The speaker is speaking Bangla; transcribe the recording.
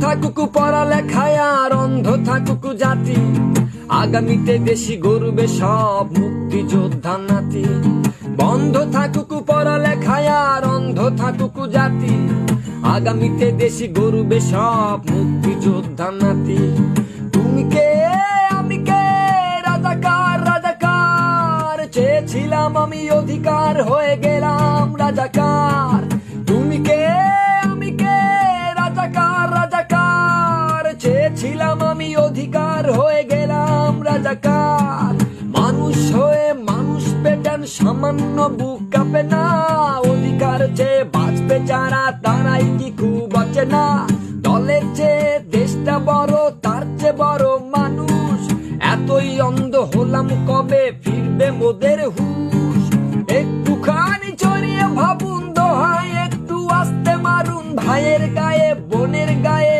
থাকুক পড়ালেখায় আর অন্ধ থাকুক জাতি, আগামীতে দেশি গর্বে সব মুক্তিযোদ্ধা নাতি। বন্ধ থাকুক পড়ালেখায় আর অন্ধ থাকুক জাতি, আগামীতে দেশি গর্বে সব মুক্তিযোদ্ধা নাতি। তুমি কে আমি কে, রাজাকার রাজাকার, চেয়েছিলাম আমি অধিকার হয়ে গেলাম রাজাকার। তুমি কে আমি কে, রাজাকার রাজাকার, চেয়েছিলাম আমি অধিকার হয়ে গেলাম রাজাকার। মানুষ হয়ে মানুষ পেটেন সামান্য বুক কাঁপে না, অধিকার চেয়ে বাঁচবে যারা তারাই কি খুব বাঁচে না। দলের চেয়ে দেশটা বড়